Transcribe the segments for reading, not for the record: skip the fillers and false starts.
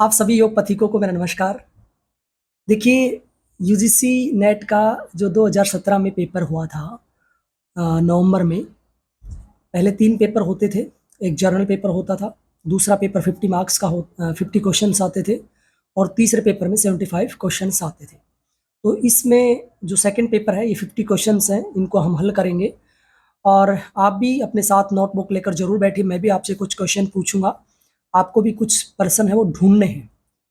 आप सभी योग पथिकों को मेरा नमस्कार। देखिए, यूजीसी नेट का जो 2017 में पेपर हुआ था नवंबर में, पहले 3 पेपर होते थे। एक जर्नल पेपर होता था, दूसरा पेपर 50 मार्क्स का 50 क्वेश्चंस आते थे और तीसरे पेपर में 75 क्वेश्चंस आते थे। तो इसमें जो सेकंड पेपर है, ये 50 क्वेश्चंस हैं, इनको हम हल करेंगे और आप भी अपने साथ नोटबुक लेकर ज़रूर बैठिए। मैं भी आपसे कुछ क्वेश्चन पूछूंगा, आपको भी कुछ पर्सन है वो ढूंढने हैं,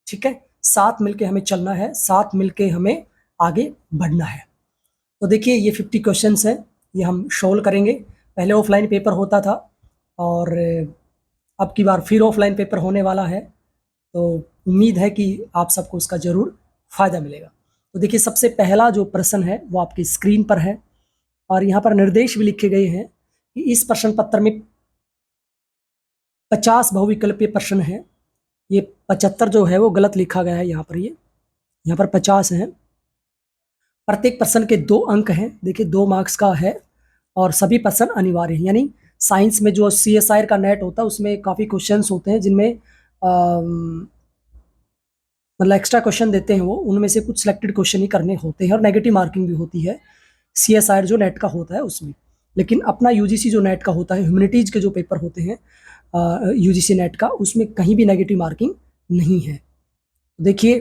ठीक है। साथ मिलके हमें चलना है, साथ मिलके हमें आगे बढ़ना है। तो देखिए, ये 50 क्वेश्चंस हैं, ये हम सॉल्व करेंगे। पहले ऑफलाइन पेपर होता था और अब की बार फिर ऑफलाइन पेपर होने वाला है, तो उम्मीद है कि आप सबको उसका ज़रूर फ़ायदा मिलेगा। तो देखिए, सबसे पहला जो प्रश्न है वो आपकी स्क्रीन पर है और यहाँ पर निर्देश भी लिखे गए हैं कि इस प्रश्न पत्र में 50 बहुविकल्पीय प्रश्न है। ये 75 जो है वो गलत लिखा गया है, यहाँ पर 50 है। प्रत्येक प्रश्न के 2 अंक हैं। देखिए, 2 मार्क्स का है और सभी प्रश्न अनिवार्य हैं। यानी साइंस में जो CSIR का नेट होता है उसमें काफ़ी क्वेश्चंस होते हैं जिनमें मतलब एक्स्ट्रा क्वेश्चन देते हैं वो, उनमें से कुछ सिलेक्टेड क्वेश्चन ही करने होते हैं और नेगेटिव मार्किंग भी होती है CSIR जो नेट का होता है उसमें। लेकिन अपना UGC जो नेट का होता है, ह्यूमैनिटीज़ के जो पेपर होते हैं UGC नेट का, उसमें कहीं भी नेगेटिव मार्किंग नहीं है। देखिए,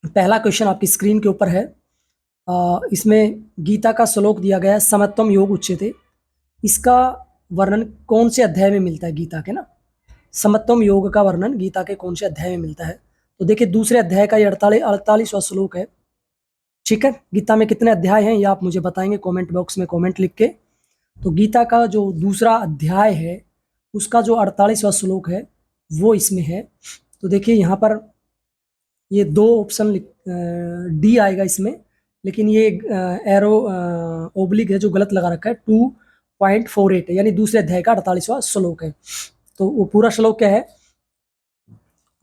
पहला क्वेश्चन आपकी स्क्रीन के ऊपर है। इसमें गीता का श्लोक दिया गया है, समत्वम योग उच्यते। इसका वर्णन कौन से अध्याय में मिलता है गीता के ना? समत्वम योग का वर्णन गीता के कौन से अध्याय में मिलता है? तो देखिए, दूसरे अध्याय का ये 48वां श्लोक है, ठीक है। गीता में कितने अध्याय हैं ये आप मुझे बताएंगे कमेंट बॉक्स में कमेंट लिख के। तो गीता का जो दूसरा अध्याय है उसका जो 48वां श्लोक है वो इसमें है। तो देखिए, यहाँ पर ये 2 ऑप्शन डी आएगा इसमें, लेकिन ये एरो ओब्लिक है जो गलत लगा रखा है। 2.48 है, यानी दूसरे अध्याय का 48वां श्लोक है। तो वो पूरा श्लोक क्या है?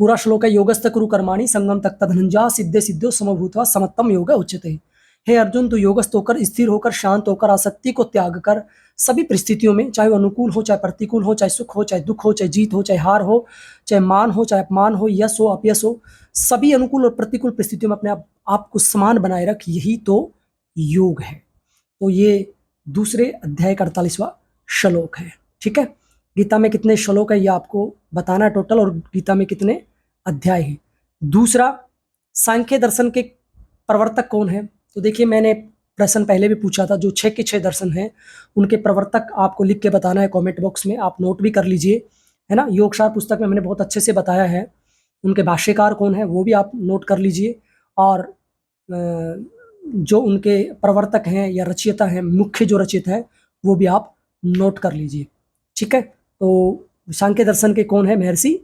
पूरा श्लोक है, योगस्थ कुरु कर्माणि संगम तक तदनुजा सिद्धे सिद्धो समभूतवा समत्तम योग उच्यते। हे अर्जुन, तू योगस्थ होकर, स्थिर होकर, शांत होकर, आसक्ति को त्याग कर सभी परिस्थितियों में, चाहे वो अनुकूल हो, चाहे प्रतिकूल हो, चाहे सुख हो, चाहे दुख हो, चाहे जीत हो, चाहे हार हो, चाहे मान हो, चाहे अपमान हो, यश हो, अपयश हो, सभी अनुकूल और प्रतिकूल परिस्थितियों में अपने आप को समान बनाए रख, यही तो योग है। तो ये दूसरे अध्याय का 48वां श्लोक है, ठीक है। गीता में कितने श्लोक है ये आपको बताना है टोटल, और गीता में कितने अध्याय हैं। दूसरा, सांख्य दर्शन के प्रवर्तक कौन है? तो देखिए, मैंने प्रश्न पहले भी पूछा था, जो 6 के 6 दर्शन हैं उनके प्रवर्तक आपको लिख के बताना है कमेंट बॉक्स में। आप नोट भी कर लीजिए, है ना। योगसार पुस्तक में मैंने बहुत अच्छे से बताया है, उनके भाष्यकार कौन है वो भी आप नोट कर लीजिए, और जो उनके प्रवर्तक हैं या रचयिता हैं, मुख्य जो रचयिता है वो भी आप नोट कर लीजिए, ठीक है। तो सांख्य दर्शन के कौन है? महर्षि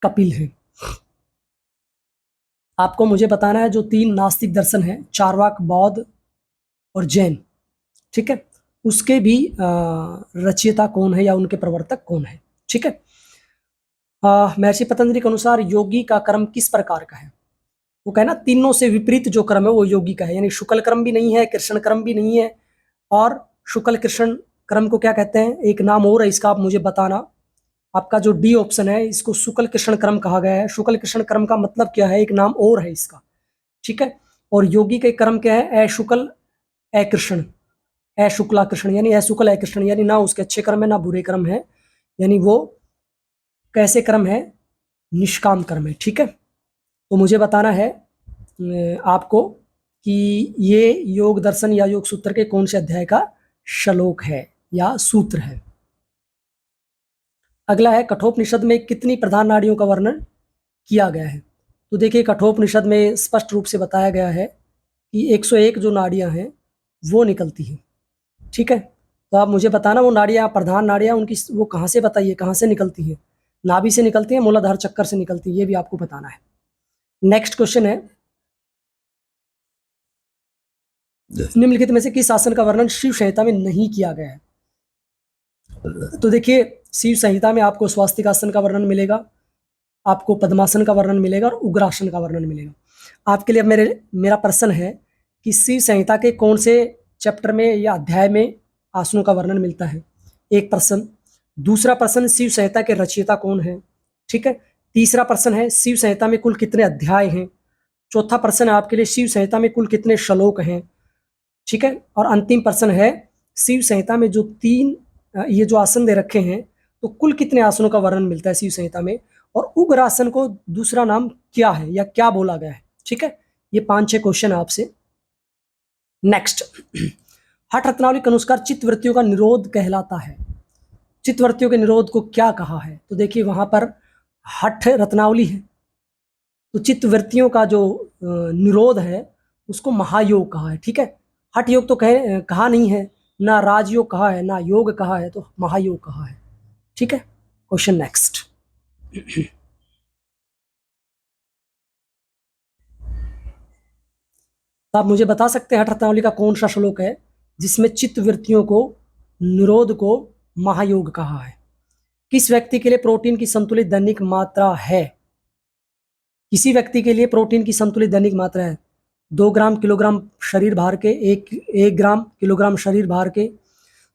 कपिल हैं। आपको मुझे बताना है जो 3 नास्तिक दर्शन हैं, चार्वाक, बौद्ध और जैन, ठीक है, उसके भी रचयिता कौन है या उनके प्रवर्तक कौन है, ठीक है। महर्षि पतंजलि के अनुसार योगी का कर्म किस प्रकार का है? वो कहना तीनों से विपरीत जो कर्म है वो योगी का है, यानी शुक्ल कर्म भी नहीं है, कृष्ण कर्म भी नहीं है। और शुक्ल कृष्ण कर्म को क्या कहते हैं? एक नाम और है इसका, आप मुझे बताना। आपका जो डी ऑप्शन है, इसको शुक्ल कृष्ण कर्म कहा गया है। शुक्ल कृष्ण कर्म का मतलब क्या है? एक नाम और है इसका, ठीक है। और योगी के कर्म क्या है? अशुक्ल अकृष्ण, अशुक्ला कृष्ण, यानी अशुक्ल अकृष्ण, यानी ना उसके अच्छे कर्म है ना बुरे कर्म है, यानी वो कैसे कर्म है? निष्काम कर्म है, ठीक है। तो मुझे बताना है आपको कि ये योग दर्शन या योग सूत्र के कौन से अध्याय का श्लोक है या सूत्र है। अगला है, कठोपनिषद में कितनी प्रधान नाड़ियों का वर्णन किया गया है? तो देखिए, कठोपनिषद में स्पष्ट रूप से बताया गया है कि 101 जो नाड़ियां हैं वो निकलती हैं, ठीक है। तो आप मुझे बताना वो नाड़ियां, प्रधान नाड़ियां उनकी वो कहाँ से, बताइए कहाँ से निकलती हैं? नाभि से निकलती है, मूलाधार चक्कर से निकलती है, ये भी आपको बताना है। नेक्स्ट क्वेश्चन है, निम्नलिखित में से किस आसन का वर्णन शिव संहिता में नहीं किया गया है? तो देखिए, शिव संहिता में आपको स्वास्तिक आसन का वर्णन मिलेगा, आपको पद्मासन का वर्णन मिलेगा और उग्रासन का वर्णन मिलेगा। आपके लिए अब मेरा प्रश्न है कि शिव संहिता के कौन से चैप्टर में या अध्याय में आसनों का वर्णन मिलता है? एक प्रश्न। दूसरा प्रश्न, शिव संहिता के रचयिता कौन है? ठीक है। तीसरा प्रश्न है शिव संहिता में कुल कितने अध्याय हैं। चौथा प्रश्न है आपके लिए शिव संहिता में कुल कितने श्लोक हैं। ठीक है, और अंतिम प्रश्न है शिव संहिता में जो ये जो आसन दे रखे हैं तो कुल कितने आसनों का वर्णन मिलता है शिव संहिता में, और उग्र आसन को दूसरा नाम क्या है या क्या बोला गया है। ठीक है, ये 5-6 क्वेश्चन है आपसे। नेक्स्ट, हठ रत्नावली के अनुसार चित्तवृत्तियों का निरोध कहलाता है। चित्तवृत्तियों के निरोध को क्या कहा है, तो देखिए वहां पर हठ रत्नावली है, तो चित्तवृत्तियों का जो निरोध है उसको महायोग कहा है। ठीक है, हठ योग तो कहा नहीं है, ना राजयोग कहा है, ना योग कहा है, तो महायोग कहा है। ठीक है, क्वेश्चन नेक्स्ट। तो आप मुझे बता सकते हैं हठ रत्नावली का कौन सा श्लोक है जिसमें चित्तवृत्तियों को निरोध को महायोग कहा है। किस व्यक्ति के लिए प्रोटीन की संतुलित दैनिक मात्रा है। किसी व्यक्ति के लिए प्रोटीन की संतुलित दैनिक मात्रा है 2 ग्राम किलोग्राम शरीर भार के, 1 ग्राम किलोग्राम शरीर भार के।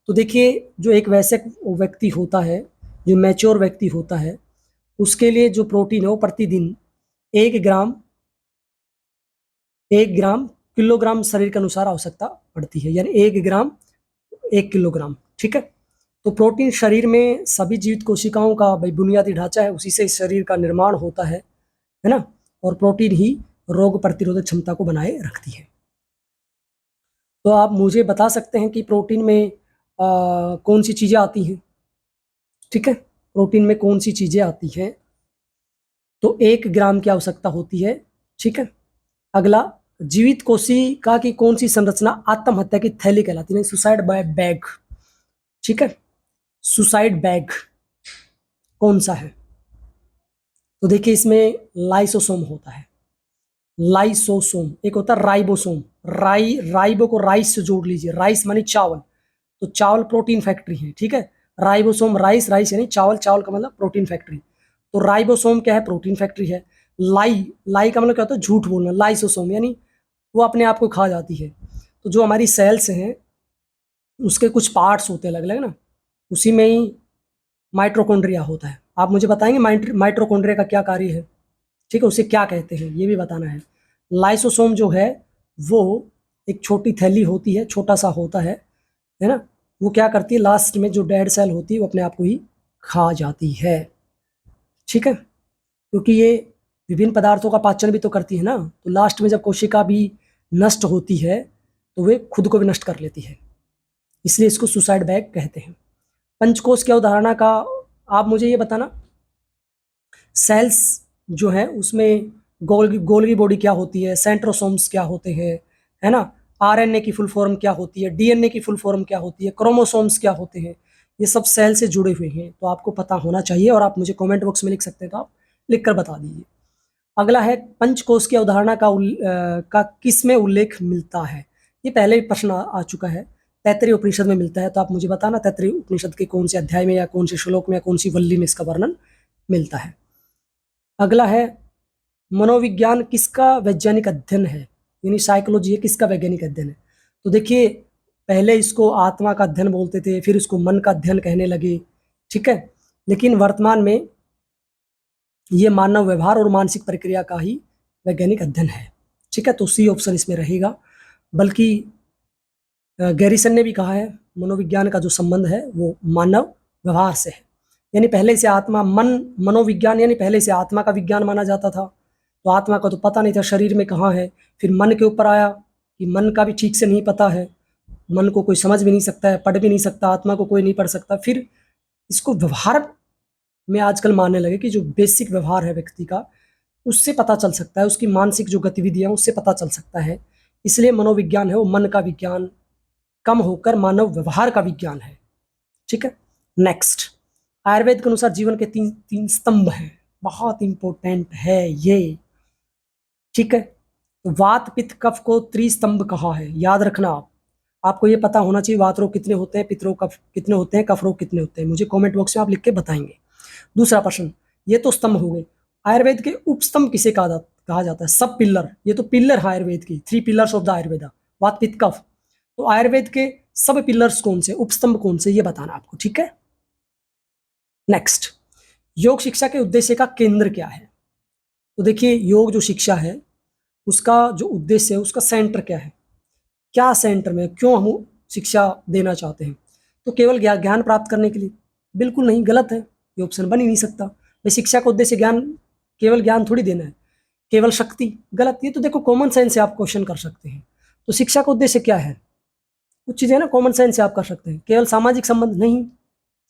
तो देखिए जो एक वैसे व्यक्ति होता है, जो मैच्योर व्यक्ति होता है, उसके लिए जो प्रोटीन है वो प्रतिदिन 1 ग्राम किलोग्राम शरीर के अनुसार आवश्यकता पड़ती है, यानी 1 ग्राम 1 किलोग्राम। ठीक है, तो प्रोटीन शरीर में सभी जीवित कोशिकाओं का भाई बुनियादी ढांचा है, उसी से शरीर का निर्माण होता है ना, और प्रोटीन ही रोग प्रतिरोधक क्षमता को बनाए रखती है। तो आप मुझे बता सकते हैं कि प्रोटीन में कौन सी चीज़ें आती हैं। ठीक है, प्रोटीन में कौन सी चीज़ें आती हैं, तो 1 ग्राम की आवश्यकता होती है। ठीक है, अगला, जीवित कोशिका की कौन सी संरचना आत्महत्या की थैली कहलाती है, सुसाइड बैग। ठीक है, सुसाइड बैग कौन सा है, तो देखिए इसमें लाइसोसोम होता है। लाइसोसोम, एक होता है राइबोसोम। राइबो को राइस से जोड़ लीजिए, राइस मानी चावल, तो चावल प्रोटीन फैक्ट्री है। ठीक है, राइबोसोम राइस, राइस यानी चावल, चावल का मतलब प्रोटीन फैक्ट्री, तो राइबोसोम क्या है, प्रोटीन फैक्ट्री है। लाई का मतलब क्या होता है, झूठ बोलना। लाइसोसोम यानी वो अपने आप को खा जाती है। तो जो हमारी सेल्स हैं उसके कुछ पार्ट्स होते हैं अलग अलग ना, उसी में ही माइट्रोकॉन्ड्रिया होता है। आप मुझे बताएंगे माइट्रोकॉन्ड्रिया का क्या कार्य है। ठीक है, उसे क्या कहते हैं ये भी बताना है। लाइसोसोम जो है वो एक छोटी थैली होती है, छोटा सा होता है ना, वो क्या करती है लास्ट में जो डेड सेल होती है वो अपने आप को ही खा जाती है। ठीक है, क्योंकि ये विभिन्न पदार्थों का पाचन भी तो करती है ना, तो लास्ट में जब कोशिका भी नष्ट होती है तो वे खुद को भी नष्ट कर लेती है, इसलिए इसको सुसाइड बैग कहते हैं। पंचकोश की अवधारणा का आप मुझे ये बताना, सेल्स जो है उसमें गोल्गी बॉडी क्या होती है, सेंट्रोसोम्स क्या होते हैं, है ना, आरएनए की फुल फॉर्म क्या होती है, डीएनए की फुल फॉर्म क्या होती है, क्रोमोसोम्स क्या होते हैं, ये सब सेल से जुड़े हुए हैं, तो आपको पता होना चाहिए, और आप मुझे कमेंट बॉक्स में लिख सकते हैं, तो आप लिख कर बता दीजिए। अगला है पंचकोश की अवधारणा का किस में उल्लेख मिलता है। ये पहले भी प्रश्न आ चुका है, तैत्तरीय उपनिषद में मिलता है, तो आप मुझे बताना तैत्तरीय उपनिषद के कौन से अध्याय में या कौन से श्लोक में या कौन सी वल्ली में इसका वर्णन मिलता है। अगला है मनोविज्ञान किसका वैज्ञानिक अध्ययन है, यानी साइकोलॉजी है किसका वैज्ञानिक अध्ययन है। तो देखिए पहले इसको आत्मा का अध्ययन बोलते थे, फिर इसको मन का अध्ययन कहने लगे। ठीक है, लेकिन वर्तमान में ये मानव व्यवहार और मानसिक प्रक्रिया का ही वैज्ञानिक अध्ययन है। ठीक है, तो सी ऑप्शन इसमें रहेगा। बल्कि गैरिसन ने भी कहा है मनोविज्ञान का जो संबंध है वो मानव व्यवहार से है, यानी पहले से आत्मा मनोविज्ञान यानी पहले से आत्मा का विज्ञान माना जाता था, तो आत्मा का तो पता नहीं था शरीर में कहाँ है, फिर मन के ऊपर आया कि मन का भी ठीक से नहीं पता है, मन को कोई समझ भी नहीं सकता है, पढ़ भी नहीं सकता, आत्मा को कोई नहीं पढ़ सकता, फिर इसको व्यवहार में आजकल मानने लगे कि जो बेसिक व्यवहार है व्यक्ति का उससे पता चल सकता है, उसकी मानसिक जो गतिविधियां उससे पता चल सकता है, इसलिए मनोविज्ञान है वो मन का विज्ञान कम होकर मानव व्यवहार का विज्ञान है। ठीक है, नेक्स्ट, आयुर्वेद के अनुसार जीवन के तीन स्तंभ हैं, बहुत इंपॉर्टेंट है ये। ठीक है, तो वात पित्त कफ को त्रिस्तंभ कहा है, याद रखना आपको ये पता होना चाहिए वात रोग कितने होते हैं, पित्त रोग कफ कितने होते हैं, कफ रोग कितने होते हैं, मुझे कमेंट बॉक्स में आप लिख के बताएंगे। दूसरा प्रश्न, ये तो स्तंभ हो गए, आयुर्वेद के उपस्तंभ किसे कहा जाता है, सब पिल्लर, ये तो पिल्लर है आयुर्वेद की, 3 पिलर्स ऑफ द आयुर्वेदा, वात पित्त कफ, तो आयुर्वेद के सब पिलर्स कौन से, उपस्तंभ कौन से, ये बताना आपको। ठीक है, नेक्स्ट, योग शिक्षा के उद्देश्य का केंद्र क्या है? तो देखिए, योग जो शिक्षा है उसका जो उद्देश्य है, उसका सेंटर क्या है, क्या सेंटर में, क्यों हम शिक्षा देना चाहते हैं? तो केवल ज्ञान प्राप्त करने के लिए? बिल्कुल नहीं, गलत है, ये ऑप्शन बन ही नहीं सकता। भाई शिक्षा का उद्देश्य ज्ञान, केवल ज्ञान थोड़ी देना है, केवल शक्ति, गलत। ये तो देखो कॉमन सेंस से आप क्वेश्चन कर सकते हैं। तो शिक्षा का उद्देश्य क्या है? कुछ चीज़ें ना कॉमन सेंस से आप कर सकते हैं। केवल सामाजिक संबंध नहीं,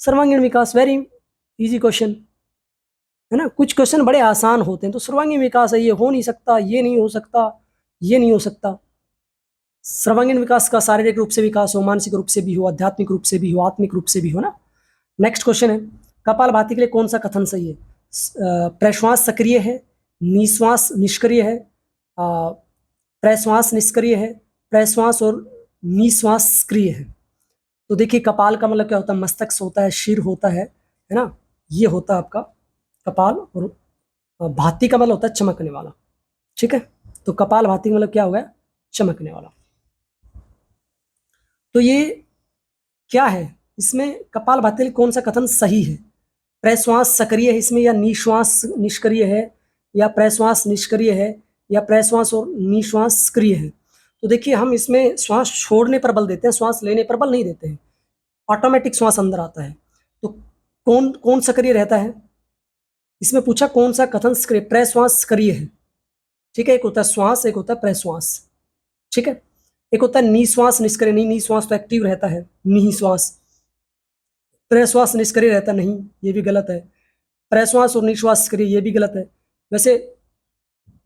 सर्वांगीण विकास, वेरी इजी क्वेश्चन है ना। कुछ क्वेश्चन बड़े आसान होते हैं, तो सर्वांगीण विकास है, ये हो नहीं सकता, ये नहीं हो सकता, ये नहीं हो सकता। सर्वांगीण विकास का शारीरिक रूप से विकास हो, मानसिक रूप से भी हो, आध्यात्मिक रूप से भी हो, आत्मिक रूप से भी हो ना। नेक्स्ट क्वेश्चन है, कपालभाति के लिए कौन सा कथन सही है? प्रश्वास सक्रिय है, निश्वास निष्क्रिय है, प्रश्वास निष्क्रिय है, प्रश्वास और निश्वास सक्रिय है। तो देखिए, कपाल का मतलब क्या होता है? मस्तक होता है, सिर होता है ना, ये होता है आपका कपाल। और भाती का मतलब होता है चमकने वाला, ठीक है। तो कपाल भाती का मतलब क्या हो गया? चमकने वाला। तो ये क्या है? इसमें कपाल भाती के लिए कौन सा कथन सही है? प्रश्वास सक्रिय है इसमें, या निश्वास निष्क्रिय है, या प्रश्वास निष्क्रिय है, या प्रश्वास और निश्वास सक्रिय है? तो देखिए, हम इसमें श्वास छोड़ने पर बल देते हैं, श्वास लेने पर बल नहीं देते हैं। ऑटोमेटिक श्वास अंदर आता है। तो कौन कौन सक्रिय रहता है? इसमें पूछा कौन सा कथन सक्रिय, प्रश्वास सक्रिय है, ठीक है। एक होता है श्वास, एक होता है प्रश्वास, ठीक है। एक होता है निश्वास निष्क्रिय, नहीं, निश्वास तो एक्टिव रहता है, निश्वास। प्रश्वास निष्क्रिय रहता नहीं, ये भी गलत है। प्रश्वास और निश्वास सक्रिय, ये भी गलत है। वैसे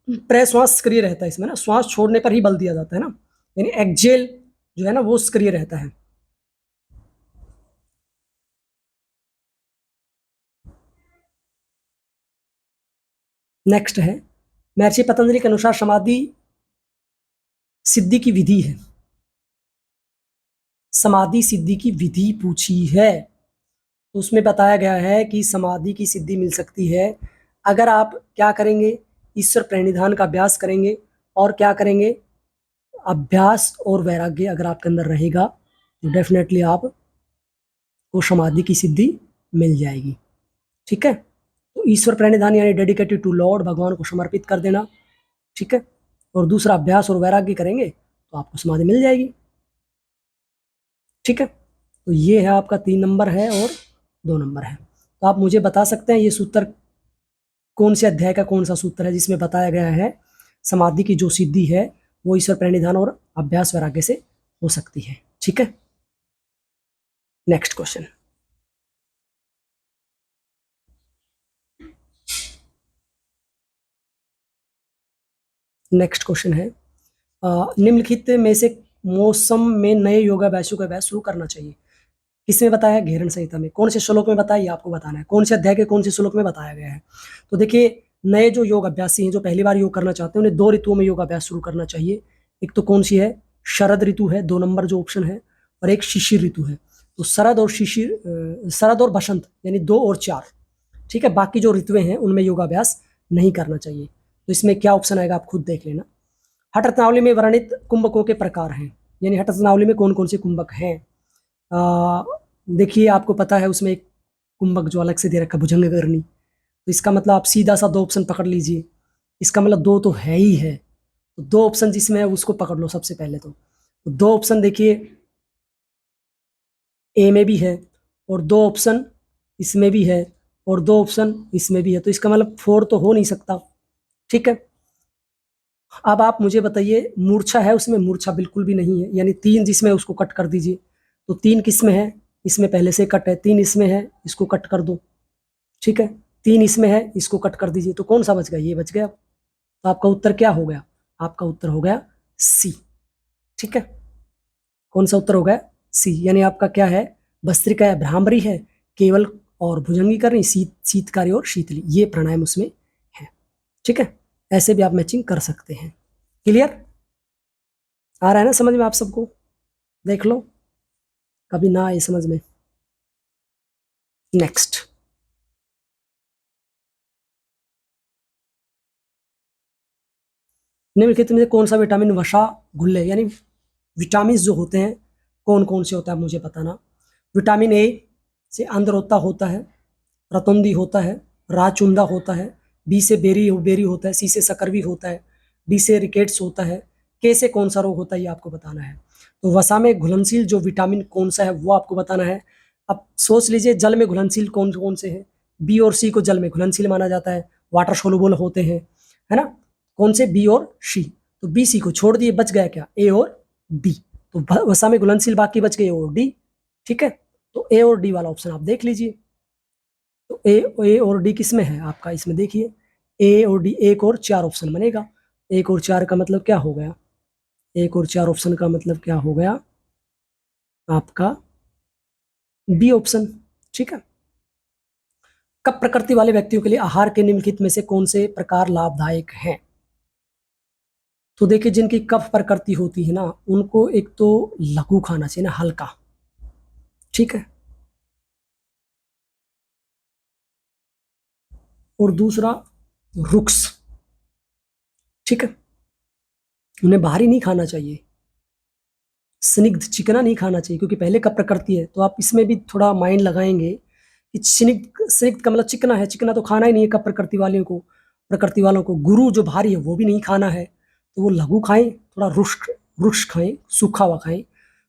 प्रश्वास सक्रिय रहता है इसमें ना, श्वास छोड़ने पर ही बल दिया जाता है ना, यानी एक्जेल जो है ना वो सक्रिय रहता है। नेक्स्ट है, महर्षि पतंजलि के अनुसार समाधि सिद्धि की विधि है। समाधि सिद्धि की विधि पूछी है, तो उसमें बताया गया है कि समाधि की सिद्धि मिल सकती है अगर आप क्या करेंगे? ईश्वर प्रणिधान का अभ्यास करेंगे, और क्या करेंगे? अभ्यास और वैराग्य अगर आपके अंदर रहेगा तो डेफिनेटली आपको समाधि की सिद्धि मिल जाएगी, ठीक है। तो ईश्वर प्रणिधान यानी डेडिकेटेड टू लॉर्ड, भगवान को समर्पित कर देना, ठीक है। और दूसरा अभ्यास और वैराग्य करेंगे तो आपको समाधि मिल जाएगी, ठीक है। तो ये है आपका 3 नंबर है और 2 नंबर है। तो आप मुझे बता सकते हैं ये सूत्र कौन से अध्याय का कौन सा सूत्र है जिसमें बताया गया है समाधि की जो सिद्धि है वो ईश्वर प्रणिधान और अभ्यास वैराग्य से हो सकती है, ठीक है। नेक्स्ट क्वेश्चन, नेक्स्ट क्वेश्चन है, निम्नलिखित में से मौसम में नए योगाभ्यासों का अभ्यास शुरू करना चाहिए? किसमें बताया? घेरण संहिता में। कौन से श्लोक में बताया? ये आपको बताना है। कौन से अध्याय के कौन से श्लोक में बताया गया है? तो देखिए, नए जो योग अभ्यासी हैं जो पहली बार योग करना चाहते हैं उन्हें 2 ऋतुओं में योग अभ्यास शुरू करना चाहिए। एक तो कौन सी है? शरद ऋतु है, 2 नंबर जो ऑप्शन है, और एक शिशिर ऋतु है। तो शरद और शिशिर, शरद और बसंत यानी 2 और 4, ठीक है। बाकी जो ऋतुएं हैं उनमें योगाभ्यास नहीं करना चाहिए। तो इसमें क्या ऑप्शन आएगा आप खुद देख लेना। हठ रत्नावली में वर्णित कुंभकों के प्रकार हैं, यानी हठ रत्नावली में कौन कौन से कुंभक हैं? देखिए, आपको पता है उसमें एक कुंभक जो अलग से दे रखा है, भुजंग करनी। तो इसका मतलब आप सीधा सा 2 ऑप्शन पकड़ लीजिए, इसका मतलब 2 तो है ही है। तो 2 ऑप्शन जिसमें है उसको पकड़ लो सबसे पहले। तो 2 ऑप्शन देखिए ए में भी है, और 2 ऑप्शन इसमें भी है, और 2 ऑप्शन इसमें भी है। तो इसका मतलब 4 तो हो नहीं सकता, ठीक है। अब आप मुझे बताइए, मूर्छा है उसमें? मूर्छा बिल्कुल भी नहीं है, यानी 3 जिसमें उसको कट कर दीजिए। तो 3 किसमें है? इसमें पहले से कट है। 3 इसमें है, इसको कट कर दो, ठीक है। 3 इसमें है, इसको कट कर दीजिए। तो कौन सा बच गया? ये बच गया। तो आपका उत्तर क्या हो गया? आपका उत्तर हो गया सी, ठीक है। कौन सा उत्तर हो गया? सी, यानी आपका क्या है? भस्त्रिका है, भ्रामरी है, केवल और भुजंगी करनी, शीतकारी और शीतली, ये प्राणायाम उसमें है, ठीक है। ऐसे भी आप मैचिंग कर सकते हैं। क्लियर? आ रहा है ना समझ में आप सबको? देख लो, कभी ना आए समझ में। नेक्स्ट, निम्नलिखित में से कौन सा विटामिन वसा घुल्ले, यानी विटामिन जो होते हैं कौन कौन से होता है मुझे बताना। विटामिन ए से अंदरोता होता है, रतौंदी होता है, राचुंदा होता है, बी से बेरी बेरी होता है, सी से सकरवी होता है, डी से रिकेट्स होता है, के से कौन सा रोग होता है ये आपको बताना है। तो वसा में घुलनशील जो विटामिन कौन सा है वो आपको बताना है। अब सोच लीजिए जल में घुलनशील कौन कौन से हैं। बी और सी को जल में घुलनशील माना जाता है, वाटर सोलुबल होते हैं, है ना। कौन से? बी और सी। तो बी सी को छोड़ दिए, बच गया क्या? ए और डी। तो वसा में घुलनशील बाकी बच गए ए और डी। ठीक है, तो ए और डी वाला ऑप्शन आप देख लीजिए। तो ए और डी किस में है आपका? इसमें देखिए ए और डी, एक और चार ऑप्शन बनेगा। एक और चार का मतलब क्या हो गया? एक और चार ऑप्शन का मतलब क्या हो गया आपका? B option. ठीक है। कप प्रकृति वाले व्यक्तियों के लिए आहार के निम्नलिखित में से कौन से प्रकार लाभदायक हैं? तो देखिए जिनकी कफ प्रकृति होती है ना, उनको एक तो लघु खाना चाहिए ना, हल्का। ठीक है, और दूसरा रुक्स। ठीक है, उन्हें भारी नहीं खाना चाहिए, स्निग्ध चिकना नहीं खाना चाहिए, क्योंकि पहले कप प्रकृति है। तो आप इसमें भी थोड़ा माइंड लगाएंगे कि स्निग्ध, स्निग्ध का मतलब चिकना है, चिकना तो खाना ही नहीं है कप प्रकृति वालों को। प्रकृति वालों को गुरु जो भारी है वो भी नहीं खाना है, तो वो लघु खाएं, थोड़ा रुष्क रुष्क खाएं, सूखा हुआ खाएं।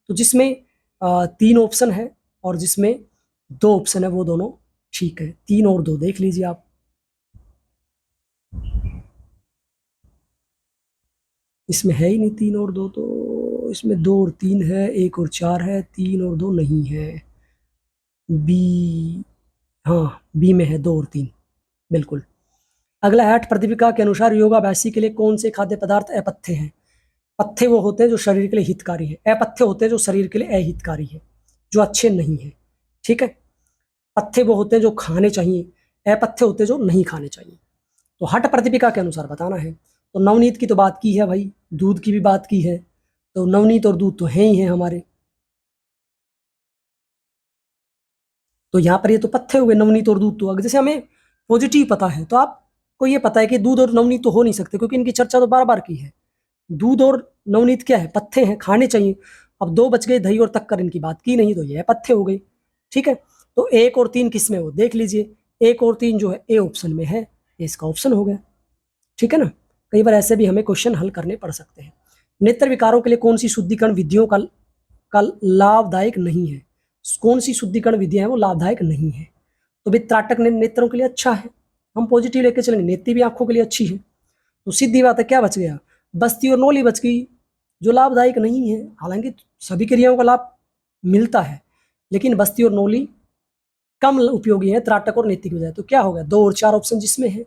तो जिसमें तीन ऑप्शन है और जिसमें दो ऑप्शन है वो दोनों ठीक है। तीन और दो देख लीजिए आप। इसमें है ही नहीं तीन और दो, तो इसमें दो और तीन है, एक और चार है, तीन और दो नहीं है। बी, हाँ बी में है दो और तीन, बिल्कुल। अगला है, प्रतिपिका के अनुसार योगाभ्यासी के लिए कौन से खाद्य पदार्थ अपथ्य हैं? पथ्य वो होते हैं जो शरीर के लिए हितकारी है, अपथ्य होते हैं जो शरीर के लिए अहितकारी है, जो अच्छे नहीं है। ठीक है, पथ्य वो होते हैं जो खाने चाहिए, अपथ्य होते हैं जो नहीं खाने चाहिए। तो हठ प्रतिपिका के अनुसार बताना है। तो नवनीत की तो बात की है भाई, दूध की भी बात की है, तो नवनीत और दूध तो है ही है हमारे। तो यहाँ पर ये तो पथ्य हुए नवनीत और दूध। तो अगर जैसे हमें पॉजिटिव पता है तो आपको ये पता है कि दूध और नवनीत तो हो नहीं सकते, क्योंकि इनकी चर्चा तो बार बार की है। दूध और नवनीत क्या है? पथ्य हैं, खाने चाहिए। अब दो बच गए, दही और तक्कर, इनकी बात की नहीं, तो ये पथ्य हो गई। ठीक है, तो एक और तीन किस में हो देख लीजिए। एक और तीन जो है ए ऑप्शन में है, ये इसका ऑप्शन हो गया। ठीक है ना, कई बार ऐसे भी हमें क्वेश्चन हल करने पड़ सकते हैं। नेत्र विकारों के लिए कौन सी शुद्धिकरण विधियों का लाभदायक नहीं है? कौन सी शुद्धिकरण विधियां हैं वो लाभदायक नहीं है? तो वित्राटक नेत्रों के लिए अच्छा है, हम पॉजिटिव लेके चलेंगे। नेत्री भी आंखों के लिए अच्छी है, तो सीधी बात है क्या बच गया? बस्ती और नौली बच गई, जो लाभदायक नहीं है। हालांकि सभी क्रियाओं का लाभ मिलता है, लेकिन बस्ती और नौली कम उपयोगी है त्राटक और नेत्री की बजाय। तो क्या होगा? दो और चार ऑप्शन जिसमें है।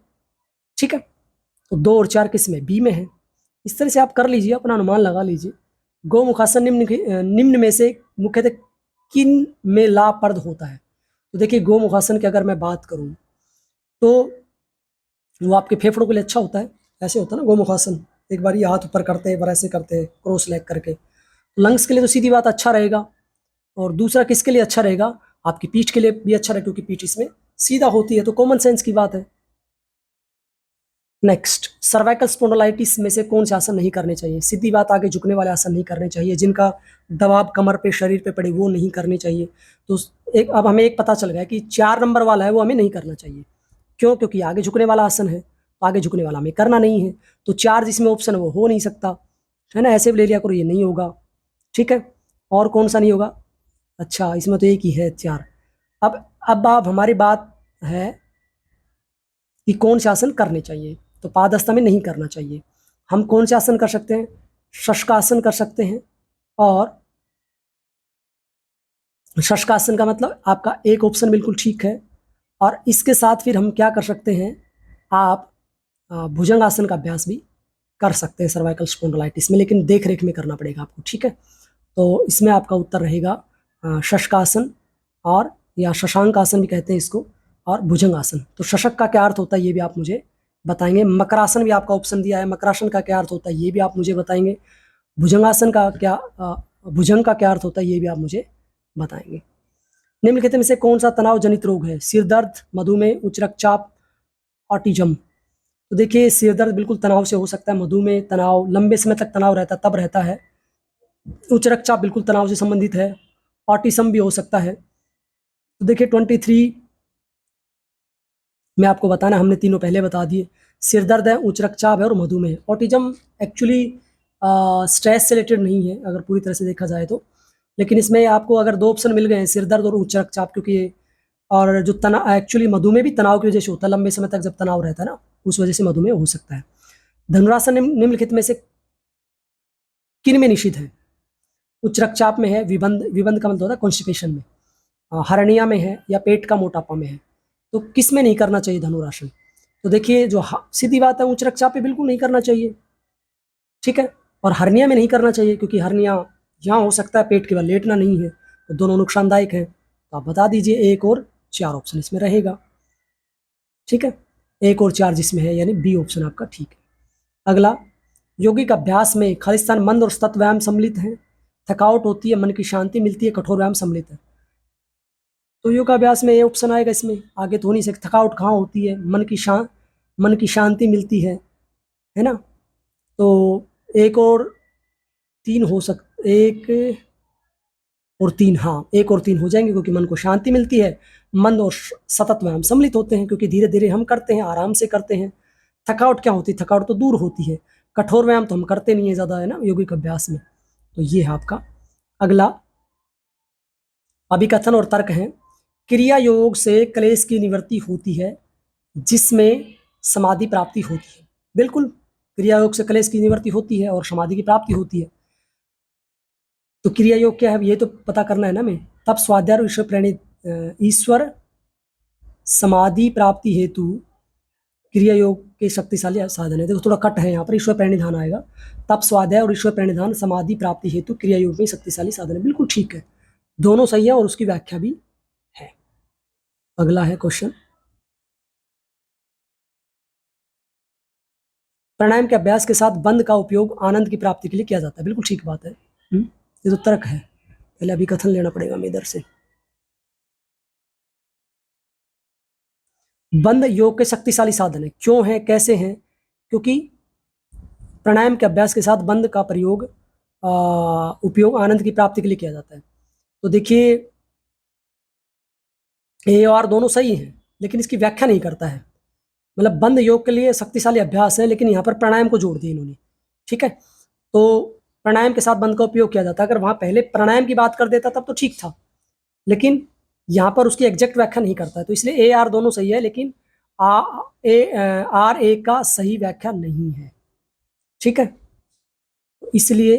ठीक है, तो दो और चार किस में? बी में है। इस तरह से आप कर लीजिए, अपना अनुमान लगा लीजिए। गौमुखासन निम्न में से मुख्यतः किन में लाभप्रद होता है? तो देखिए गौमुखासन की अगर मैं बात करूं तो वो आपके फेफड़ों के लिए अच्छा होता है। ऐसे होता है ना गौमुखासन, एक बार ये हाथ ऊपर करते हैं, एक बार ऐसे करते हैं क्रॉस लेग करके। लंग्स के लिए तो सीधी बात अच्छा रहेगा। और दूसरा किसके लिए अच्छा रहेगा? आपकी पीठ के लिए भी अच्छा रहेगा, क्योंकि पीठ इसमें सीधा होती है। तो कॉमन सेंस की बात है। नेक्स्ट, सर्वाइकल स्पॉन्डिलाइटिस में से कौन से आसन नहीं करने चाहिए? सीधी बात, आगे झुकने वाले आसन नहीं करने चाहिए, जिनका दबाव कमर पे शरीर पे पड़े वो नहीं करने चाहिए। तो एक अब हमें एक पता चल गया कि 4 नंबर वाला है वो हमें नहीं करना चाहिए। क्यों? क्योंकि आगे झुकने वाला आसन है, तो आगे झुकने वाला हमें करना नहीं है। तो चार जिसमें ऑप्शन है वो हो नहीं सकता, है ना। ऐसे भी ले लिया करो, ये नहीं होगा। ठीक है, और कौन सा नहीं होगा? अच्छा, इसमें तो एक ही है चार। अब आप हमारी बात है कि कौन से आसन करने चाहिए। तो पादस्ता में नहीं करना चाहिए। हम कौन से आसन कर सकते हैं? शशकासन कर सकते हैं। और शशकासन का मतलब आपका एक ऑप्शन बिल्कुल ठीक है। और इसके साथ फिर हम क्या कर सकते हैं? आप भुजंगासन का अभ्यास भी कर सकते हैं सर्वाइकल स्पॉन्डिलाइटिस में, लेकिन देख रेख में करना पड़ेगा आपको। ठीक है, तो इसमें आपका उत्तर रहेगा शशकासन, और या शशांक आसन भी कहते हैं इसको, और भुजंगासन। तो शशक का क्या अर्थ होता है ये भी आप मुझे बताएंगे। मकरासन भी आपका ऑप्शन दिया है, मकरासन का क्या अर्थ होता है ये भी आप मुझे बताएंगे। भुजंगासन का क्या भुजंग का क्या अर्थ होता है ये भी आप मुझे बताएंगे। निम्नलिखित में से कौन सा तनाव जनित रोग है? सिर दर्द, मधुमेह, उच्च रक्तचाप, ऑटिज्म। तो देखिए सिर दर्द बिल्कुल तनाव से हो सकता है, मधुमेह तनाव, लंबे समय तक तनाव रहता तब रहता है, उच्च रक्तचाप बिल्कुल तनाव से संबंधित है, ऑटिज्म भी हो सकता है। तो देखिए 23 मैं आपको बताना, हमने तीनों पहले बता दिए। सिर दर्द है, उच्च रक्तचाप है और मधुमेह है। ऑटिज्म एक्चुअली स्ट्रेस से रिलेटेड नहीं है अगर पूरी तरह से देखा जाए तो, लेकिन इसमें आपको अगर दो ऑप्शन मिल गए हैं, सिर दर्द और उच्च रक्तचाप, क्योंकि ये और जो तनाव, एक्चुअली मधुमेह भी तनाव की वजह से होता है, लंबे समय तक जब तनाव रहता है ना, उस वजह से मधुमेह हो सकता है। धनुरासन निम्नलिखित में से किन में निषिद्ध है? उच्च रक्तचाप में है, विबंध विबंध का मतलब होता है कॉन्स्टिपेशन में, हर्निया में है, या पेट का मोटापा में है। तो किस में नहीं करना चाहिए धनुरासन? तो देखिए, जो सीधी बात है, उच्च रक्तचाप पे बिल्कुल नहीं करना चाहिए, ठीक है। और हर्निया में नहीं करना चाहिए, क्योंकि हर्निया यहाँ हो सकता है, पेट के बल लेटना नहीं है, तो दोनों नुकसानदायक हैं। तो आप बता दीजिए, एक और चार ऑप्शन इसमें रहेगा, ठीक है। एक और चार जिसमें है, यानी बी ऑप्शन आपका ठीक है। अगला, योगिक अभ्यास में खालिस्तान मंद और सतत व्यायाम सम्मिलित है, थकावट होती है, मन की शांति मिलती है, कठोर व्यायाम सम्मिलित है। तो योगाभ्यास में ये ऑप्शन आएगा इसमें, आगे तो हो नहीं सकता। थकावट कहाँ होती है? मन की शांति मिलती है ना। तो एक और तीन हो सक एक और तीन, हाँ, एक और तीन हो जाएंगे, क्योंकि मन को शांति मिलती है, मन और सतत व्यायाम सम्मिलित होते हैं, क्योंकि धीरे धीरे हम करते हैं, आराम से करते हैं। थकावट क्या होती है? थकावट तो दूर होती है। कठोर व्यायाम तो हम करते नहीं है ज़्यादा, है ना, योगिक अभ्यास में। तो ये है आपका। अगला, अभिकथन और तर्क है। क्रिया योग से क्लेश की निवृत्ति होती है, जिसमें समाधि प्राप्ति होती है। बिल्कुल, क्रिया योग से क्लेश की निवृत्ति होती है और समाधि की प्राप्ति होती है। तो क्रिया योग क्या है, ये तो पता करना है ना हमें। तब स्वाध्याय और ईश्वर प्रेरित ईश्वर समाधि प्राप्ति हेतु क्रिया योग के शक्तिशाली साधन है। देखो, थोड़ा कट है यहाँ पर, ईश्वर प्रणिधान आएगा। तप, स्वाध्याय और ईश्वर प्रणिधान समाधि प्राप्ति हेतु क्रिया योग में शक्तिशाली साधन है। बिल्कुल ठीक है, दोनों सही है और उसकी व्याख्या भी है। अगला है क्वेश्चन, प्राणायाम के अभ्यास के साथ बंद का उपयोग आनंद की प्राप्ति के लिए किया जाता है। बिल्कुल ठीक बात है। ये तो तर्क है, पहले अभी कथन लेना पड़ेगा हमें इधर से। बंद योग के शक्तिशाली साधन है। क्यों है, कैसे हैं? क्योंकि प्राणायाम के अभ्यास के साथ बंद का प्रयोग उपयोग आनंद की प्राप्ति के लिए किया जाता है। तो देखिए, ए और दोनों सही हैं, लेकिन इसकी व्याख्या नहीं करता है। मतलब बंद योग के लिए शक्तिशाली अभ्यास है, लेकिन यहाँ पर प्राणायाम को जोड़ दिया इन्होंने, ठीक है। तो प्राणायाम के साथ बंद का उपयोग किया जाता है। अगर वहां पहले प्राणायाम की बात कर देता तब तो ठीक था, लेकिन यहाँ पर उसकी एग्जैक्ट व्याख्या नहीं करता है, तो इसलिए ए आर दोनों सही है, लेकिन आर ए का सही व्याख्या नहीं है, ठीक है। इसलिए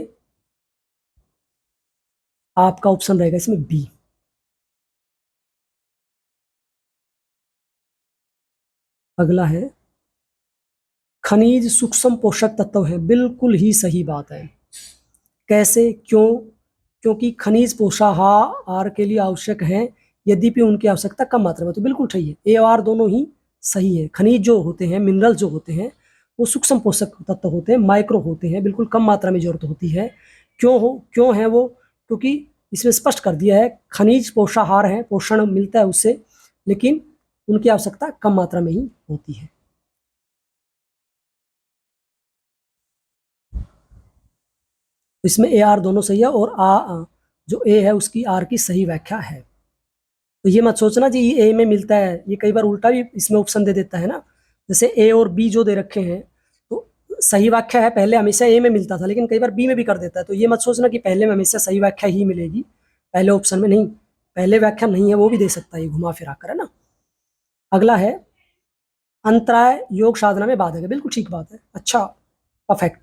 आपका ऑप्शन रहेगा इसमें बी। अगला है, खनिज सूक्ष्म पोषक तत्व है। बिल्कुल ही सही बात है। कैसे, क्यों? क्योंकि खनिज पोषाहार के लिए आवश्यक है, यद्यपि उनकी आवश्यकता कम मात्रा में। तो बिल्कुल सही है, ए और दोनों ही सही है। खनिज जो होते हैं, मिनरल जो होते हैं, वो सूक्ष्म पोषक तत्व होते हैं, माइक्रो होते हैं, बिल्कुल कम मात्रा में जरूरत होती है। क्यों है वो? क्योंकि इसमें स्पष्ट कर दिया है, खनिज पोषाहार है, पोषण मिलता है उससे, लेकिन उनकी आवश्यकता कम मात्रा में ही होती है। इसमें ए आर दोनों सही है, और जो ए है उसकी आर की सही व्याख्या है। तो ये मत सोचना जी ए में मिलता है, ये कई बार उल्टा भी इसमें ऑप्शन दे देता है ना। जैसे ए और बी जो दे रखे हैं, तो सही व्याख्या है, पहले हमेशा ए में मिलता था, लेकिन कई बार बी में भी कर देता है। तो ये मत सोचना कि पहले में हमेशा सही व्याख्या ही मिलेगी, पहले ऑप्शन में नहीं। पहले व्याख्या नहीं है वो भी दे सकता है, ये घुमा फिरा कर, है ना। अगला है, अंतराय योग साधना में बाधक है। बिल्कुल ठीक बात है, अच्छा, परफेक्ट।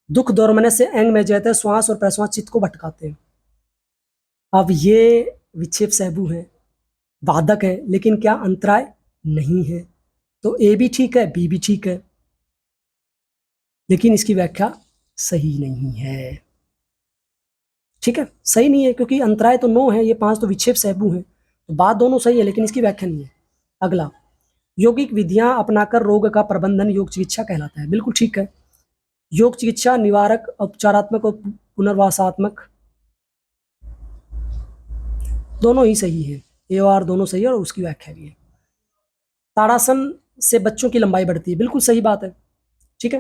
दुख दौर्मने से अंग में जैसे श्वास और प्रश्वास चित्त को भटकाते हैं। अब ये विक्षेप सहबू है, बाधक है, लेकिन क्या अंतराय नहीं है? तो ए भी ठीक है, बी भी ठीक है, लेकिन इसकी व्याख्या सही नहीं है, ठीक है। सही नहीं है, क्योंकि अंतराय तो 9 है, ये 5 तो विक्षेप सहबू है। तो बात दोनों सही है, लेकिन इसकी व्याख्या नहीं है। अगला, यौगिक विधियां अपनाकर रोग का प्रबंधन योग चिकित्सा कहलाता है। बिल्कुल ठीक है, योग चिकित्सा निवारक, उपचारात्मक और पुनर्वासात्मक दोनों ही सही है। ए और दोनों सही है, और उसकी व्याख्या भी है। ताड़ासन से बच्चों की लंबाई बढ़ती है। बिल्कुल सही बात है, ठीक है।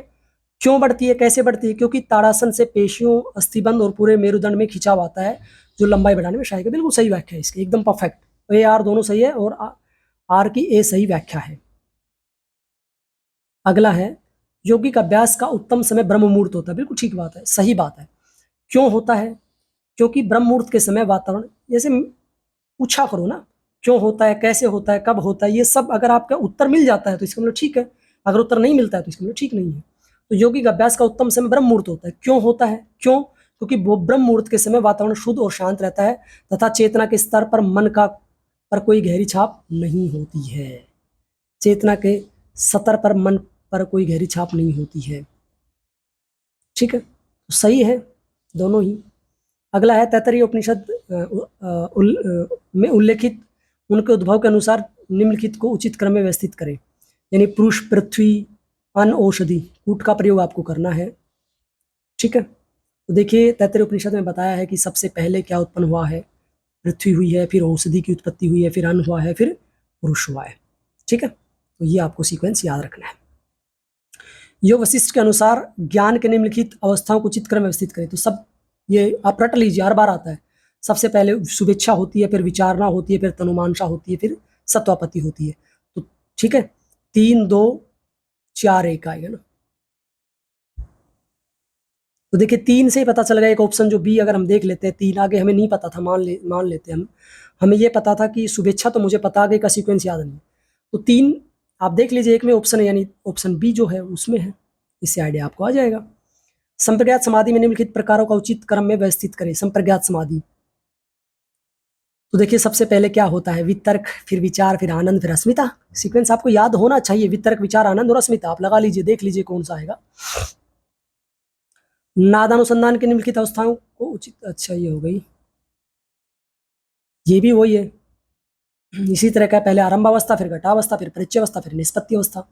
क्यों बढ़ती है, कैसे बढ़ती है? क्योंकि ताड़ासन से पेशियों, अस्थिबंध और पूरे मेरुदंड में खिंचाव आता है, जो लंबाई बढ़ाने में सहायक है। बिल्कुल सही व्याख्या है इसकी, एकदम परफेक्ट। ए आर दोनों सही है, और आर की ए सही व्याख्या है। अगला है यौगिक अभ्यास का उत्तम समय ब्रह्म मुहूर्त होता है। बिल्कुल ठीक बात है, सही बात है। क्यों होता है? क्योंकि ब्रह्म मुहूर्त के समय वातावरण, जैसे पूछा करो ना, क्यों होता है, कैसे होता है, कब होता है, ये सब अगर आपका उत्तर मिल जाता है तो इसका मतलब ठीक है, अगर उत्तर नहीं मिलता है तो इसका मतलब ठीक नहीं है। तो यौगिक अभ्यास का उत्तम समय ब्रह्म मुहूर्त होता है। क्यों होता है? क्यों? क्योंकि वो ब्रह्म मुहूर्त के समय वातावरण शुद्ध और शांत रहता है तथा चेतना के स्तर पर मन का पर कोई गहरी छाप नहीं होती है। चेतना के स्तर पर मन पर कोई गहरी छाप नहीं होती है। ठीक है, तो सही है दोनों ही। अगला है तैत्तरीय उपनिषद में उल्लेखित उनके उद्भव के अनुसार निम्नलिखित को उचित क्रम में व्यवस्थित करें। यानी पुरुष, पृथ्वी, अन्न, औषधि, कूट का प्रयोग आपको करना है। ठीक है, तो देखिए तैत्तरीय उपनिषद में बताया है कि सबसे पहले क्या उत्पन्न हुआ है, पृथ्वी हुई है, फिर औषधि की उत्पत्ति हुई है, फिर अन्न हुआ है, फिर पुरुष हुआ है। ठीक है, तो ये आपको सीक्वेंस याद रखना है। योग वशिष्ठ के अनुसार ज्ञान के निम्नलिखित अवस्थाओं को उचित क्रम में व्यवस्थित करें। तो सब ये आप रट लीजिए, हर बार आता है। सबसे पहले शुभेच्छा होती है, फिर विचारणा होती है, फिर तनुमांशा होती है, फिर सत्वापत्ति होती है। तो ठीक है, 3 2 4 1 आएगा ना। तो देखिए 3 से ही पता चल गया एक ऑप्शन जो बी, अगर हम देख लेते हैं 3 आगे हमें नहीं पता था, मान लेते हैं हम, हमें ये पता था कि शुभेच्छा, तो मुझे पता आगे का सीक्वेंस याद नहीं। तो 3 आप देख लीजिए, एक में ऑप्शन है, यानी ऑप्शन बी जो है उसमें है। इससे आइडिया आपको आ जाएगा। संप्रज्ञात समाधि में निम्नलिखित प्रकारों का उचित क्रम में व्यवस्थित करें। संप्रज्ञात समाधि, तो देखिए सबसे पहले क्या होता है, वितर्क, फिर विचार, फिर आनंद, फिर अस्मिता। सीक्वेंस आपको याद होना चाहिए, वितर्क, विचार, आनंद और अस्मिता। आप लगा लीजिए, देख लीजिए कौन सा आएगा। नादानुसंधान की निम्नलिखित अवस्थाओं को उचित, अच्छा ये हो गई, ये भी वही है, इसी तरह का, पहले आरंभ अवस्था, फिर घटावस्था, फिर परिचय अवस्था, फिर निष्पत्ति अवस्था।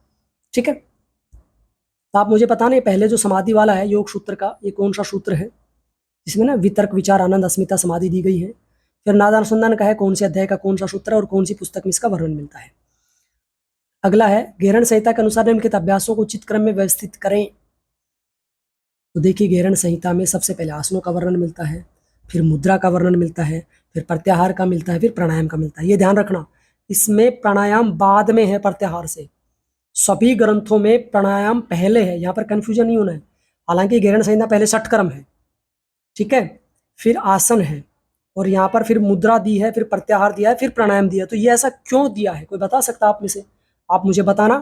ठीक है, तो आप मुझे पता नहीं पहले जो समाधि वाला है योग सूत्र का, ये कौन सा सूत्र है जिसमें ना वितर्क, विचार, आनंद, अस्मिता, समाधि दी गई है। फिर नादानुसंधान का है कौन से अध्याय का कौन सा सूत्र है और कौन सी पुस्तक में इसका वर्णन मिलता है। अगला है गेरण संहिता के अनुसार निम्नलिखित अभ्यासों को उचित क्रम में व्यवस्थित करें। तो देखिए गेरण संहिता में सबसे पहले आसनों का वर्णन मिलता है, फिर मुद्रा का वर्णन मिलता है, फिर प्रत्याहार का मिलता है, फिर प्राणायाम का मिलता है। ये ध्यान रखना, इसमें प्राणायाम बाद में है प्रत्याहार से। सभी ग्रंथों में प्राणायाम पहले है, यहाँ पर कंफ्यूजन नहीं होना है। हालांकि गेरण संहिता पहले षटक्रम है, ठीक है, फिर आसन है, और यहाँ पर फिर मुद्रा दी है, फिर प्रत्याहार दिया है, फिर प्राणायाम दिया है। तो ये ऐसा क्यों दिया है, कोई बता सकता आप में से? आप मुझे बताना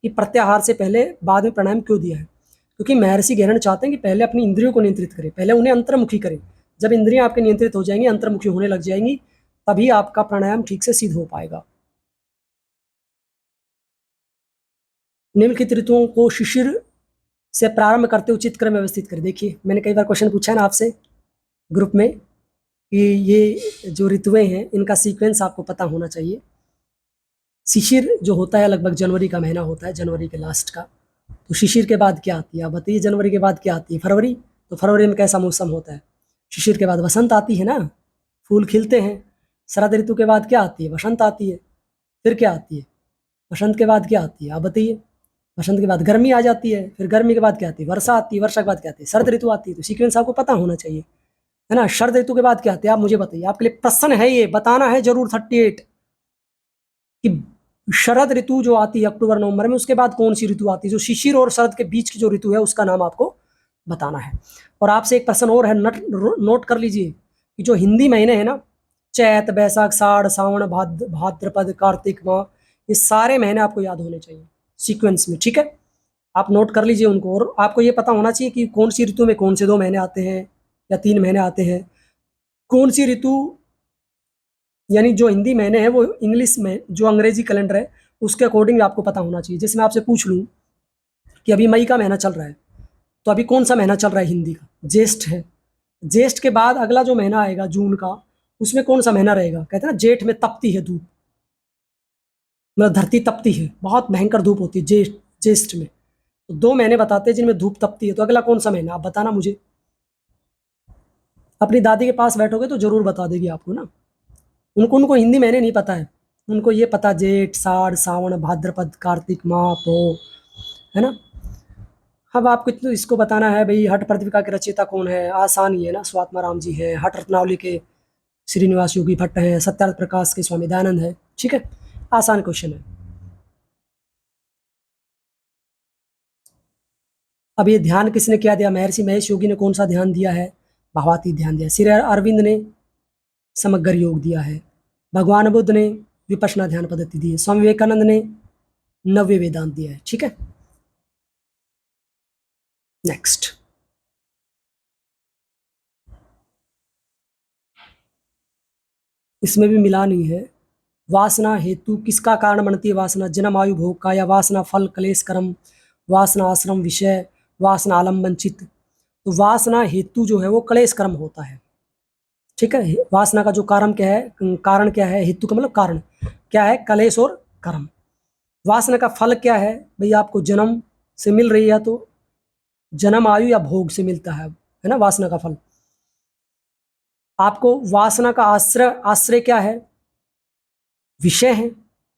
कि प्रत्याहार से पहले बाद में प्राणायाम क्यों दिया है। क्योंकि महर्षि गहरण चाहते हैं कि पहले अपनी इंद्रियों को नियंत्रित करें, पहले उन्हें अंतर्मुखी करें। जब इंद्रियां आपके नियंत्रित हो जाएंगी, अंतर्मुखी होने लग जाएंगी, तभी आपका प्राणायाम ठीक से सिद्ध हो पाएगा। निम्नलिखित ऋतुओं को शिशिर से प्रारंभ करते उचित क्रम में व्यवस्थित करें। देखिए मैंने कई बार क्वेश्चन पूछा है ना आपसे ग्रुप में कि ये जो ऋतुएं हैं इनका सीक्वेंस आपको पता होना चाहिए। शिशिर जो होता है लगभग जनवरी का महीना होता है, जनवरी के लास्ट का। तो शिशिर के बाद क्या आती है आप बताइए? जनवरी के बाद क्या आती है? फरवरी। तो फरवरी में कैसा मौसम होता है? शिशिर के बाद वसंत आती है ना, फूल खिलते हैं। शरद ऋतु के बाद क्या आती है? वसंत आती है। फिर क्या आती है? वसंत के बाद क्या आती है आप बताइए? वसंत के बाद गर्मी आ जाती है, फिर गर्मी के बाद क्या आती है? वर्षा आती है, वर्षा के बाद क्या आती है? शरद ऋतु आती है। तो सीक्वेंस आपको पता होना चाहिए, है ना। शरद ऋतु के बाद क्या आती है आप मुझे बताइए, आपके लिए प्रश्न है, ये बताना है जरूर 38 कि शरद ऋतु जो आती है अक्टूबर नवंबर में, उसके बाद कौन सी ऋतु आती है? जो शिशिर और शरद के बीच की जो ऋतु है उसका नाम आपको बताना है। और आपसे एक प्रश्न और है, नोट कर लीजिए कि जो हिंदी महीने हैं ना, चैत, बैसाख, साड़, सावन, भाद्रपद, कार्तिक माह, ये सारे महीने आपको याद होने चाहिए सीक्वेंस में, ठीक है। आप नोट कर लीजिए उनको, और आपको ये पता होना चाहिए कि कौन सी ऋतु में कौन से 2 महीने आते हैं या 3 महीने आते हैं। कौन सी ऋतु, यानी जो हिंदी महीने हैं वो इंग्लिश में जो अंग्रेजी कैलेंडर है उसके अकॉर्डिंग आपको पता होना चाहिए। जैसे मैं आपसे पूछ लूँ कि अभी मई का महीना चल रहा है, तो अभी कौन सा महीना चल रहा है हिंदी का? ज्येष्ठ है। ज्येष्ठ के बाद अगला जो महीना आएगा जून का, उसमें कौन सा महीना रहेगा? कहते हैं ना जेठ में तपती है धूप, मतलब धरती तपती है, बहुत भयंकर धूप होती है ज्येष्ठ, ज्येष्ठ में। तो 2 महीने बताते हैं जिनमें धूप तपती है, तो अगला कौन सा महीना आप बताना मुझे। अपनी दादी के पास बैठोगे तो जरूर बता देगी आपको ना। उनको उनको हिंदी महीने नहीं पता है, उनको ये पता जेठ, साड़, सावन, भाद्रपद, कार्तिक माह, पो, है ना। अब आपको तो इसको बताना है भाई, हठ प्रतिविका के रचयिता कौन है? आसान ही है ना, स्वात्मा राम जी है। हठ रत्नावली के श्रीनिवास योगी भट्ट हैं। सत्यार्थ प्रकाश के स्वामी दयानंद है। ठीक है, आसान क्वेश्चन है। अब ये ध्यान किसने क्या दिया? महर्षि महेश योगी ने कौन सा ध्यान दिया है? भावातीत ध्यान दिया। श्री अरविंद ने समग्र योग दिया है। भगवान बुद्ध ने विपश्यना ध्यान पद्धति दी है। स्वामी विवेकानंद ने नव्य वेदांत दिया है। ठीक है, नेक्स्ट। इसमें भी मिलान ही है। वासना हेतु किसका कारण बनती है? वासना जन्म आयु भोग का, या वासना फल क्लेश कर्म, वासना आश्रम विषय, वासना आलम्बन चित्त। तो वासना हेतु जो है वो क्लेश कर्म होता है। ठीक है, वासना का जो कारण क्या है? कारण क्या है? हेतु का मतलब कारण क्या है? कलेश और कर्म। वासना का फल क्या है? भाई आपको जन्म से मिल रही है तो जन्म आयु या भोग से मिलता है ना वासना का फल। आपको वासना का आश्रय, आश्रय क्या है? विषय है,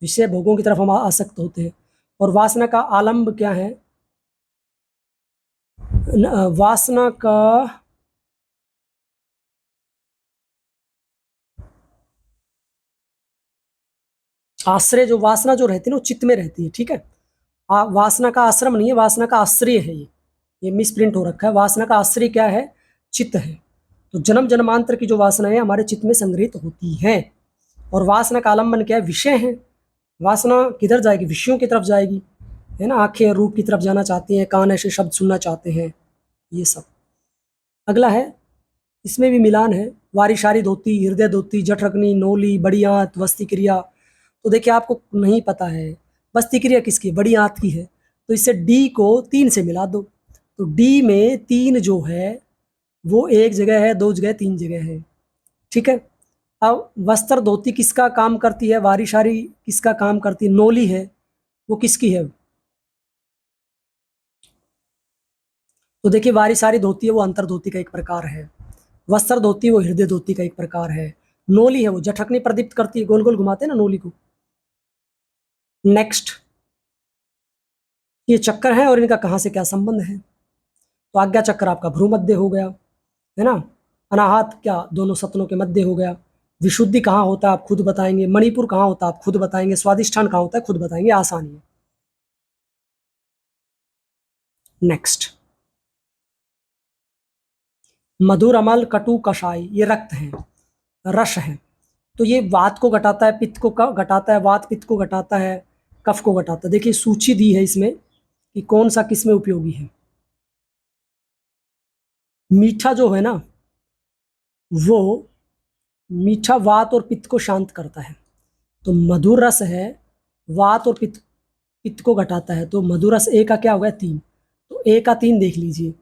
विषय भोगों की तरफ हम आसक्त होते हैं। और वासना का आलंब क्या है? वासना का आश्रय, जो वासना जो रहती है ना वो चित्त में रहती है। ठीक है, वासना का आश्रम नहीं है, वासना का आश्रय है। ये मिस प्रिंट हो रखा है। वासना का आश्रय क्या है? चित्त है। तो जन्म जन्मांतर की जो वासना है हमारे चित्त में संग्रहित होती है। और वासना का आलम्बन क्या है? विषय है। वासना किधर जाएगी? विषयों की तरफ जाएगी, है ना। आंखें रूप की तरफ जाना चाहती हैं, कान ऐसे शब्द सुनना चाहते हैं, ये सब। अगला है, इसमें भी मिलान है। वारिशारी धोती, हृदय धोती, जठरग्नि, नोली, बड़ी आंत, वस्ती क्रिया। तो देखिए आपको नहीं पता है वस्ती क्रिया किसकी है? बड़ी आंत की है। तो इससे डी को 3 से मिला दो। तो डी में 3 जो है वो एक जगह है, 2 जगह, 3 जगह है। ठीक है, अब वस्त्र धोती किसका काम करती है? वारिशारी किसका काम करती है? नोली है, वो किसकी है? तो देखिए वारिशारी धोती है वो अंतर धोती का एक प्रकार है। वस्त्र धोती वो हृदय धोती का एक प्रकार है। नोली है वो जठरग्नि प्रदीप्त करती है, गोल गोल घुमाते हैं ना नोली को। नेक्स्ट, ये चक्कर है और इनका कहाँ से क्या संबंध है? तो आज्ञा चक्र आपका भ्रूमध्य हो गया, है ना। अनाहत क्या? दोनों सतनों के मध्य हो गया। विशुद्धि कहाँ होता है? आप खुद बताएंगे। मणिपुर कहाँ होता है? आप खुद बताएंगे। स्वादिष्ठान कहाँ होता है? खुद बताएंगे, आसानी है। नेक्स्ट, मधुर अमल कटु कषाय, ये रक्त है, रस है। तो ये वात को घटाता है, पित्त को घटाता है, वात पित्त को घटाता है, कफ को घटाता है। देखिए सूची दी है इसमें कि कौन सा किस में उपयोगी है। मीठा जो है ना वो मीठा वात और पित्त को शांत करता है। तो मधुर रस है, वात और पित्त पित्त को घटाता है। तो मधुर रस ए का क्या हो गया? 3। तो ए का 3 देख लीजिए।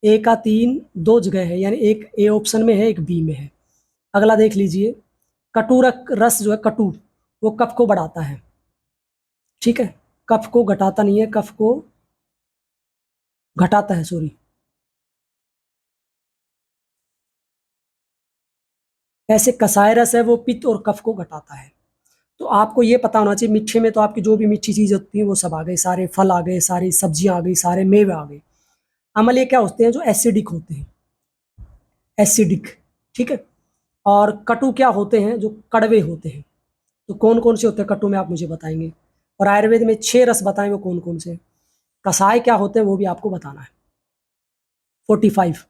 ए का 3 2 जगह है, यानी एक ए ऑप्शन में है, एक बी में है। अगला देख लीजिए, कटु रस जो है कटु, वो कफ को बढ़ाता है। ठीक है, कफ को घटाता नहीं है, कफ को घटाता है, सॉरी। ऐसे कसाय रस है वो पित्त और कफ को घटाता है। तो आपको ये पता होना चाहिए, मीठे में तो आपकी जो भी मीठी चीज होती है वो सब आ गई, सारे फल आ गए, सारी सब्जियां आ गई, सारे मेवे आ गए। अम्ल ये क्या होते हैं? जो एसिडिक होते हैं, एसिडिक। ठीक है, और कटु क्या होते हैं? जो कड़वे होते हैं। तो कौन कौन से होते हैं कटु में, आप मुझे बताएंगे। और आयुर्वेद में 6 रस बताएं, वो कौन कौन से। कसाय क्या होते हैं वो भी आपको बताना है। 45,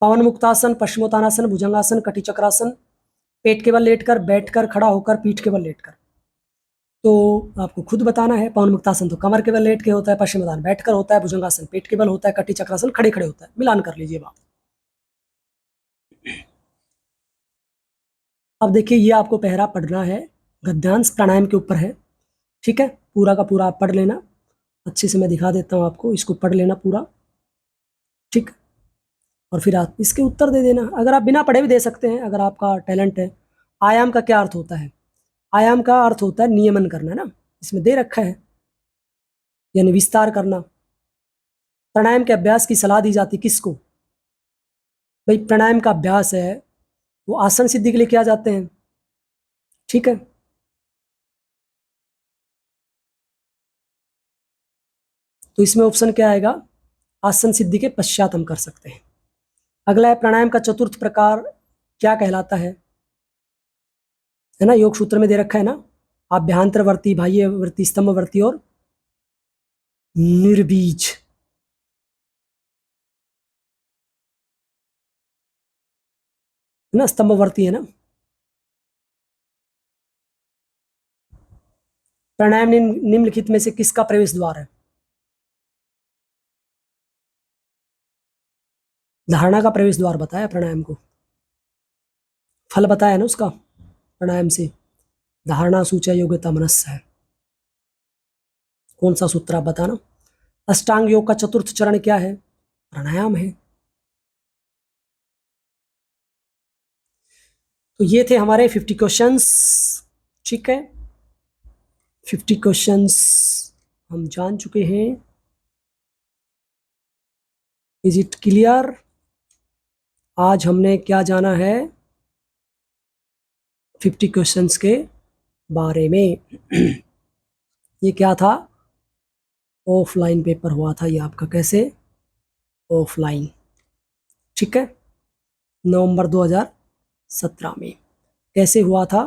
पवन मुक्तासन, पश्चिमोत्तानासन, भुजंगासन, कटिचक्रासन, पेट के बल लेटकर, बैठकर, खड़ा होकर, पीठ के बल लेटकर। तो आपको खुद बताना है। पवन मुक्तासन तो कमर के बल लेट के होता है, पश्चिमोत्तान बैठकर होता है, भुजंगासन पेट के बल होता है, कटिचक्रासन खड़े खड़े होता है। मिलान कर लीजिए बात। अब देखिए ये आपको पहरा पढ़ना है, गद्यांश प्राणायाम के ऊपर है। ठीक है, पूरा का पूरा आप पढ़ लेना। अच्छे से मैं दिखा देता हूँ आपको, इसको पढ़ लेना पूरा। ठीक, और फिर आप इसके उत्तर दे देना। अगर आप बिना पढ़े भी दे सकते हैं, अगर आपका टैलेंट है। आयाम का क्या अर्थ होता है? आयाम का अर्थ होता है नियमन करना, है ना। इसमें दे रखा है, यानी विस्तार करना। प्राणायाम के अभ्यास की सलाह दी जाती किसको? भाई प्राणायाम का अभ्यास है वो आसन सिद्धि के लिए किया जाते हैं। ठीक है, तो इसमें ऑप्शन क्या आएगा? आसन सिद्धि के पश्चात हम कर सकते हैं। अगला है, प्राणायाम का चतुर्थ प्रकार क्या कहलाता है ना। योग सूत्र में दे रखा है ना, आभ्यंतरवर्ती, बाह्यवर्ती, स्तंभवर्ती और निर्बीज, है ना, स्तंभवर्ती है ना। प्राणायाम निम्नलिखित में से किसका प्रवेश द्वार है? धारणा का प्रवेश द्वार बताया प्राणायाम को, फल बताया ना उसका प्राणायाम से, धारणा सूचा योग्यता मनस्य है। कौन सा सूत्र आप बताना। अष्टांग योग का चतुर्थ चरण क्या है? प्राणायाम है। तो ये थे हमारे 50 क्वेश्चंस, ठीक है। 50 क्वेश्चंस हम जान चुके हैं। Is it clear? आज हमने क्या जाना है 50 क्वेश्चंस के बारे में। ये क्या था? ऑफलाइन पेपर हुआ था ये आपका। कैसे? ऑफलाइन, ठीक है, नवंबर 2017 में। कैसे हुआ था?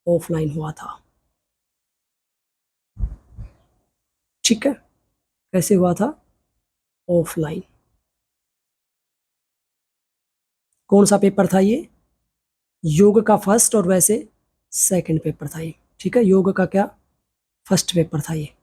ऑफलाइन हुआ था, ठीक है। कैसे हुआ था? ऑफलाइन। कौन सा पेपर था ये? योग का फर्स्ट और वैसे सेकंड पेपर था ये, ठीक है। योग का क्या? फर्स्ट पेपर था ये।